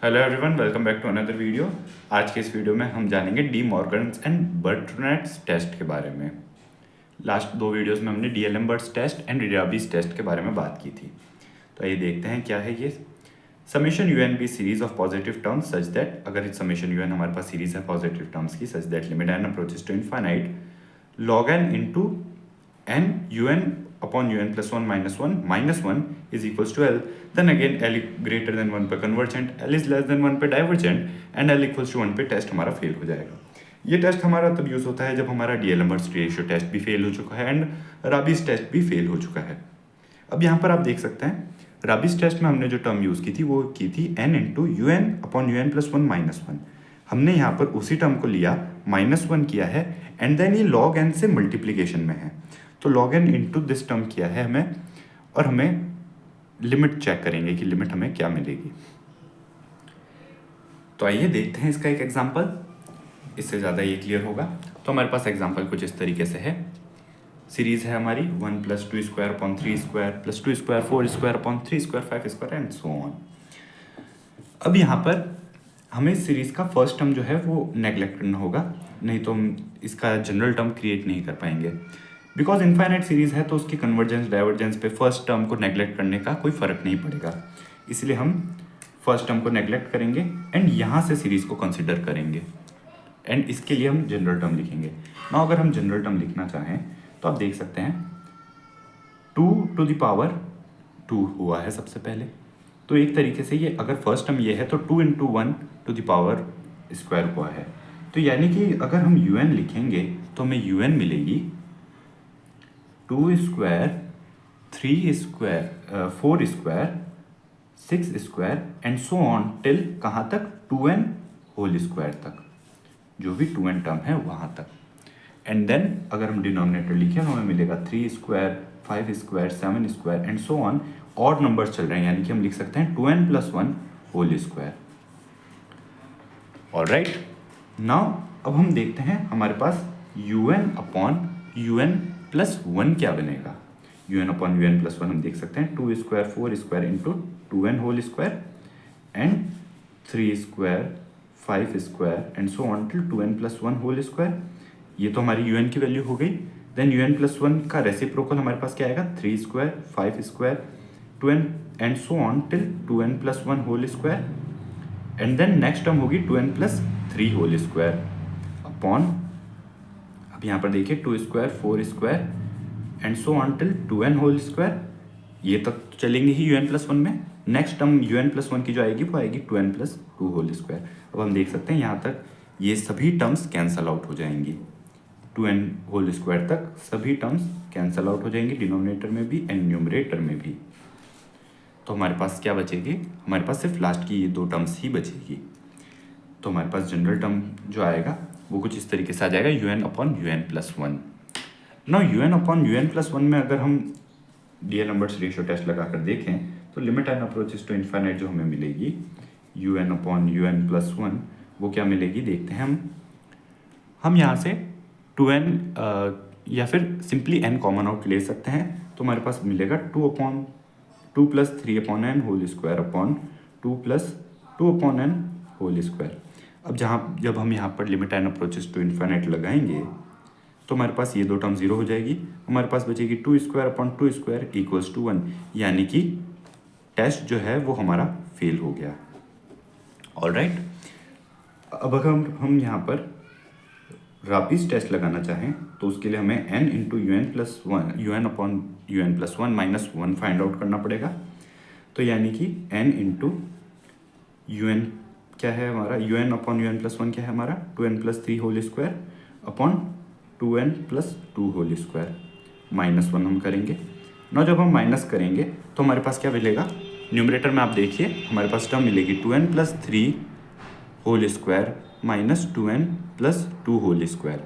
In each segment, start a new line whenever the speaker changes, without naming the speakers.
Hello everyone, welcome back to another video. आज के इस वीडियो में हम जानेंगे De Morgan's and Bertrand's test के बारे में। लास्ट दो वीडियोस में हमने D'Alembert's test and Raabe's test के बारे में बात की थी। तो आइए देखते हैं क्या है ये। Summation u n be series of positive terms such that, अगर समेशन यूएन हमारे पास सीरीज है पॉजिटिव टर्म्स की, such that limit n approaches to infinite log n into n un upon un plus 1 minus 1 is equals to L, then again L greater than 1 पे convergent, L is less than 1 पे divergent and L equals to 1 पे test हमारा fail हो जाएगा। ये test हमारा तब use होता है जब हमारा डीएलएम्बर्ट्स रेशियो टेस्ट भी फेल हो चुका है एंड राबीज टेस्ट भी फेल हो चुका है। अब यहाँ पर आप देख सकते हैं राबीज टेस्ट में हमने जो टर्म यूज़ की थी वो की थी n into u n upon u n plus 1 minus 1। हमने यहाँ पर उसी टर्म को लिया, -1 किया है एंड देन ये log n से मल्टीप्लीकेशन में है, तो log n into this term किया है हमें, और हमें लिमिट चेक करेंगे कि लिमिट हमें क्या मिलेगी। तो आइए देखते हैं इसका एक एग्जांपल, इससे ज़्यादा ये क्लियर होगा। तो हमारे पास एग्जांपल कुछ इस तरीके से है। सीरीज है हमारी 1 + 2 square upon 3 square plus 2 square 4 square upon 3 square 5 square and so on. अब यहाँ पर हमें इस सीरीज का फर्स्ट टर्म जो है वो नेग्लेक्ट करना होगा, नहीं तो हम इसका जनरल टर्म क्रिएट नहीं कर पाएंगे। बिकॉज इनफाइनाइट सीरीज है तो उसकी कन्वर्जेंस डाइवर्जेंस पे फर्स्ट टर्म को नेग्लेक्ट करने का कोई फर्क नहीं पड़ेगा, इसलिए हम फर्स्ट टर्म को नेग्लेक्ट करेंगे एंड यहाँ से सीरीज को कंसिडर करेंगे एंड इसके लिए हम जनरल टर्म लिखेंगे ना। अगर हम जनरल टर्म लिखना चाहें तो आप देख सकते हैं 2 टू द पावर 2 हुआ है सबसे पहले, तो एक तरीके से ये अगर फर्स्ट टर्म ये है तो 2 into 1 to the power square हुआ है, तो यानी कि अगर हम un लिखेंगे तो हमें un मिलेगी 2 square 3 square 4 square 6 square and so on till कहाँ तक 2n होल स्क्वायर तक, जो भी 2n टर्म है वहाँ तक। एंड देन अगर हम डिनोमिनेटर लिखें तो हमें मिलेगा 3 square 5 square 7 square and so on, और नंबर्स चल रहे हैं, यानी कि हम लिख सकते हैं 2n plus 1 whole square. Alright, now अब हम देखते हैं हमारे पास un अपॉन un प्लस 1 क्या बनेगा। un अपॉन un प्लस 1 हम देख सकते हैं 2 square 4 square into 2n whole square and 3 square 5 square and so on till 2n plus 1 whole square. ये तो हमारी un की वैल्यू हो गई। देन un प्लस 1 का रेसिप्रोकल हमारे पास क्या आएगा 3 square 5 square 2n and so on till 2n plus 1 whole square and then next term होगी 2n plus 3 whole square upon, अब यहाँ पर देखिए 2 square 4 square and so on till 2n whole square. ये तक तो चलेंगे ही un प्लस 1 में। नेक्स्ट टर्म un प्लस 1 की जो आएगी वो आएगी 2n प्लस 2 होल स्क्वायर। अब हम देख सकते हैं यहाँ तक ये सभी टर्म्स कैंसल आउट हो जाएंगी, 2n होल स्क्वायर तक सभी टर्म्स कैंसल आउट हो जाएंगी, डिनोमिनेटर में भी एंड न्यूमरेटर में भी। तो हमारे पास क्या बचेगी, हमारे पास सिर्फ लास्ट की ये 2 टर्म्स ही बचेगी। तो हमारे पास जनरल टर्म जो आएगा वो कुछ इस तरीके से आ जाएगा un अपॉन un प्लस 1। ना un अपॉन un प्लस 1 में अगर हम डीएलएम्बर्ट्स रेशियो टेस्ट लगा कर देखें तो limit n approaches to infinite जो हमें मिलेगी un अपॉन un प्लस 1 वो क्या मिलेगी देखते हैं हम यहाँ से 2n या फिर सिंपली n कॉमन आउट ले सकते हैं, तो हमारे पास मिलेगा 2 plus 3 upon n whole square upon 2 plus 2 upon n whole square. अब जब हम यहाँ पर limit n approaches to infinite लगाएंगे तो हमारे पास ये 2 टर्म 0 हो जाएगी, हमारे पास बचेगी 2 square upon 2 square equals to 1, यानी कि टेस्ट जो है वो हमारा फेल हो गया। ऑलराइट, अब अगर हम यहाँ पर राबीज टेस्ट लगाना चाहें तो उसके लिए हमें n into un upon un plus 1 minus 1 find out करना पड़ेगा। तो यानी कि n इंटू un क्या है हमारा, un अपॉन un प्लस 1 क्या है हमारा 2n plus 3 whole square upon 2n plus 2 whole square minus 1 हम करेंगे ना। जब हम माइनस करेंगे तो हमारे पास क्या मिलेगा, न्यूमरेटर में आप देखिए हमारे पास टर्म मिलेगी 2n plus 3 whole square minus 2n plus 2 whole square,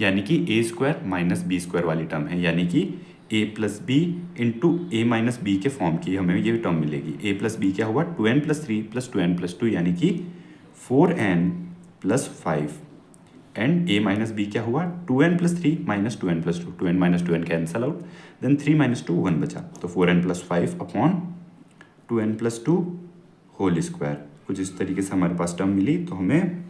यानी कि a square minus B square वाली टर्म है, यानी कि a plus B into A minus B के फॉर्म की हमें ये टर्म मिलेगी। a प्लस बी क्या हुआ 2n plus 3 plus 2n plus 2, यानी कि 4n plus 5 and a minus B क्या हुआ 2n plus 3 minus 2n plus 2, 2n minus 2n cancel out, then 3 minus 2 1 बचा, तो 4n plus 5 upon 2n plus 2 whole square कुछ इस तरीके से हमारे पास टर्म मिली, तो हमें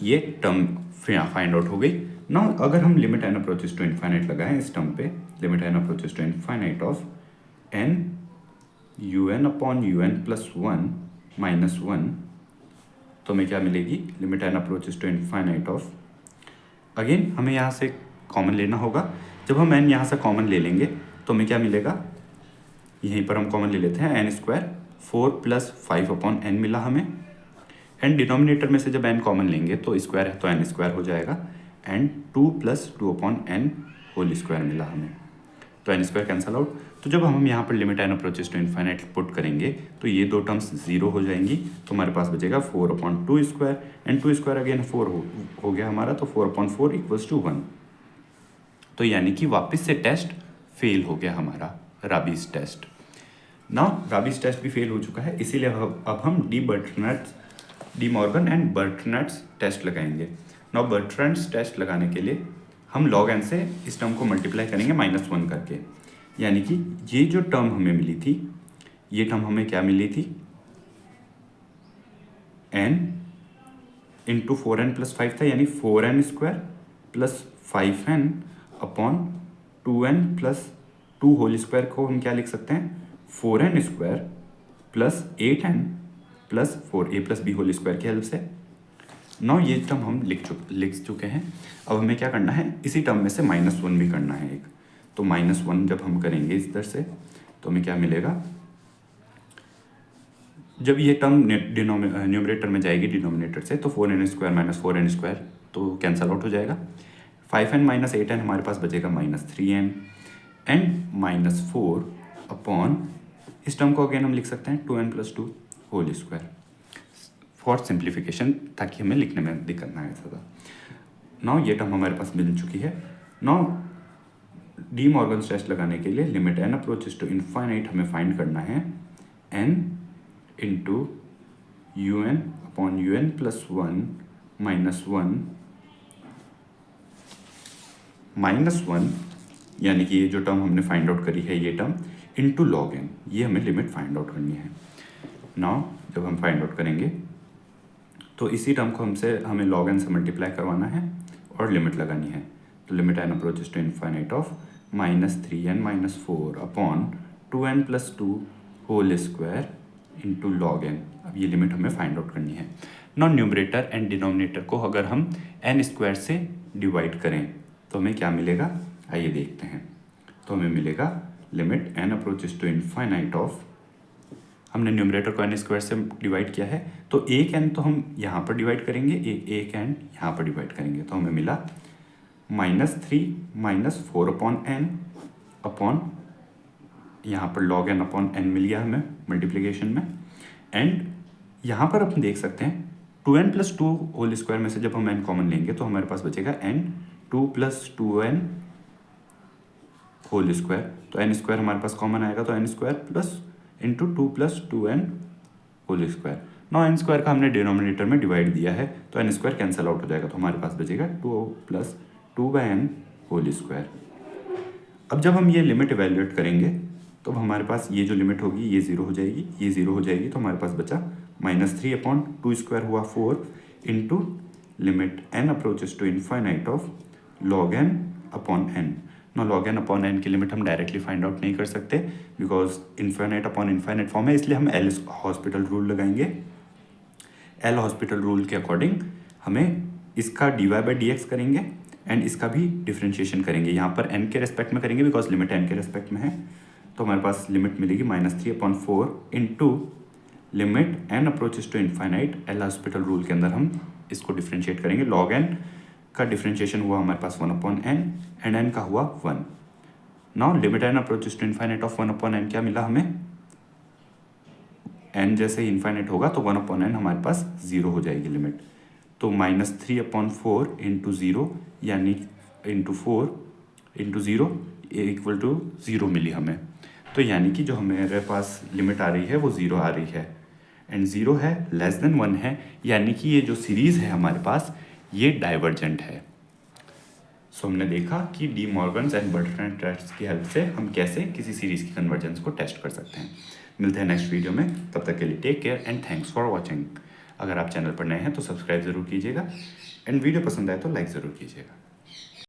ये टर्म फाइंड आउट हो गई। नाउ अगर हम limit n approaches to infinite लगाएं इस टर्म पे, limit n approaches to infinite of n u n upon u n plus one minus one, तो हमें क्या मिलेगी, limit n approaches to infinite of, again हमें यहाँ से कॉमन लेना होगा। जब हम एन यहाँ से कॉमन ले लेंगे तो हमें क्या मिलेगा, यहीं पर हम कॉमन ले लेते हैं, n square 4 plus 5 upon n मिला हमें। एंड डिनोमिनेटर में से जब एन कॉमन लेंगे तो स्क्वायर है तो एन स्क्वायर हो जाएगा, and 2 plus 2 upon n whole square मिला हमें, तो एन स्क्वायर कैंसल आउट। तो जब हम यहाँ पर limit n approaches to infinite put करेंगे तो ये दो टर्म्स जीरो हो जाएंगी, तो हमारे पास बचेगा 4 upon 2 square, and 2 square again 4 हो गया हमारा, तो 4 अपॉन 4 इक्वल्स टू 1। तो यानी कि वापस से टेस्ट फेल हो गया हमारा, Raabe's test. Now Raabe's test भी फेल हो चुका है, इसीलिए अब हम De Morgan and Bertrand's test लगाएंगे। नाउ बर्टनट्स टेस्ट लगाने के लिए हम लॉग एन से इस टर्म को मल्टीप्लाई करेंगे -1 करके, यानी कि ये जो टर्म हमें मिली थी, ये टर्म हमें क्या मिली थी, n इंटू 4n प्लस 5 था, यानी 4n स्क्वायर plus 5n upon 2n plus 2 whole square को हम क्या लिख सकते हैं, 4n स्क्वायर plus 8n plus 4a plus b whole square की हेल्प से। नाउ ये टर्म हम लिख चुके हैं। अब हमें क्या करना है, इसी टर्म में से -1 भी करना है एक, तो -1 जब हम करेंगे इस तरह से तो हमें क्या मिलेगा, जब ये टर्म न्यूमरेटर में जाएगी डिनोमिनेटर से तो 4n square minus 4n square तो कैंसल आउट हो जाएगा, 5n माइनस 8n हमारे पास बचेगा -3n एंड -4 अपॉन, इस टर्म को अगेन हम लिख सकते हैं 2n plus 2 whole square for simplification, ताकि हमें लिखने में दिक्कत ना आए ज़्यादा। नाउ ये टर्म हमारे पास मिल चुकी है। नाउ डी मॉर्गन टेस्ट लगाने के लिए limit n approaches to infinite हमें फाइंड करना है n into u n upon u n plus 1 minus one, यानी कि ये जो टर्म हमने फाइंड आउट करी है ये टर्म इंटू लॉग एन, ये हमें लिमिट फाइंड आउट करनी है। नाउ जब हम फाइंड आउट करेंगे तो इसी टर्म को हमें लॉग एन से मल्टीप्लाई करवाना है और लिमिट लगानी है, तो limit n approaches to infinite of -3n minus 4 upon 2n plus 2 whole square into log n. अब ये लिमिट हमें फाइंड आउट करनी है। नॉन न्यूमरेटर एंड डिनोमिनेटर को अगर हम n स्क्वायर से डिवाइड करें तो हमें क्या मिलेगा, आइए देखते हैं। तो हमें मिलेगा limit n approaches to infinite of, हमने न्यूमरेटर को n स्क्वायर से डिवाइड किया है तो एक n तो हम यहाँ पर डिवाइड करेंगे, एक n यहाँ पर डिवाइड करेंगे, तो हमें मिला -3 माइनस 4 अपॉन n अपॉन, यहाँ पर log n अपॉन n मिल गया हमें मल्टीप्लिकेशन में, एंड यहाँ पर अपन देख सकते हैं 2n प्लस 2 होल स्क्वायर में से जब हम n कॉमन लेंगे तो हमारे पास बचेगा n 2 plus 2n whole square, तो n स्क्वायर हमारे पास कॉमन आएगा तो n square plus into 2 plus 2n whole square. नौ n स्क्वायर का हमने डिनोमिनेटर में डिवाइड दिया है तो n स्क्वायर कैंसिल आउट हो जाएगा, तो हमारे पास बचेगा 2 प्लस 2/n होल स्क्वायर। अब जब हम ये लिमिट इवेल्युएट करेंगे तो हमारे पास ये जो लिमिट होगी ये ज़ीरो हो जाएगी, ये ज़ीरो हो जाएगी, तो हमारे पास बचा -3 अपॉन 2 स्क्वायर हुआ 4 into limit n approaches to infinite of log n upon n। ना log n अपॉन n की लिमिट हम डायरेक्टली फाइंड आउट नहीं कर सकते because infinite upon infinite form है, इसलिए हम एल हॉस्पिटल रूल लगाएंगे। एल हॉस्पिटल रूल के अकॉर्डिंग हमें इसका dy/dx करेंगे एंड इसका भी डिफ्रेंशिएशन करेंगे, यहाँ पर n के रेस्पेक्ट में करेंगे बिकॉज लिमिट n के रेस्पेक्ट में है, तो हमारे पास लिमिट मिलेगी -3/4 into limit n approaches to infinite. L'Hospital rule के अंदर हम इसको डिफ्रेंशिएट करेंगे, log n का डिफ्रेंशिएशन हुआ हमारे पास 1/n एंड n का हुआ 1। Now limit n approaches to infinite of 1/n क्या मिला हमें, n जैसे ही इन्फाइनाइट होगा तो 1/n हमारे पास 0 हो जाएगी लिमिट, तो -3/4 इंटू 0 यानी इंटू 4 इंटू 0 इक्वल टू 0 मिली हमें, तो यानी कि जो हमारे पास लिमिट आ रही है वो 0 आ रही है एंड 0 है लेस देन 1 है, यानी कि ये जो सीरीज़ है हमारे पास ये डाइवर्जेंट है। सो हमने देखा कि D Morgan's and Bertrand's test की हेल्प से हम कैसे किसी सीरीज़ की कन्वर्जेंस को टेस्ट कर सकते हैं। मिलते हैं नेक्स्ट वीडियो में, तब तक के लिए take care and thanks for watching. अगर आप चैनल पर नए हैं तो सब्सक्राइब ज़रूर कीजिएगा एंड वीडियो पसंद आए तो लाइक ज़रूर कीजिएगा।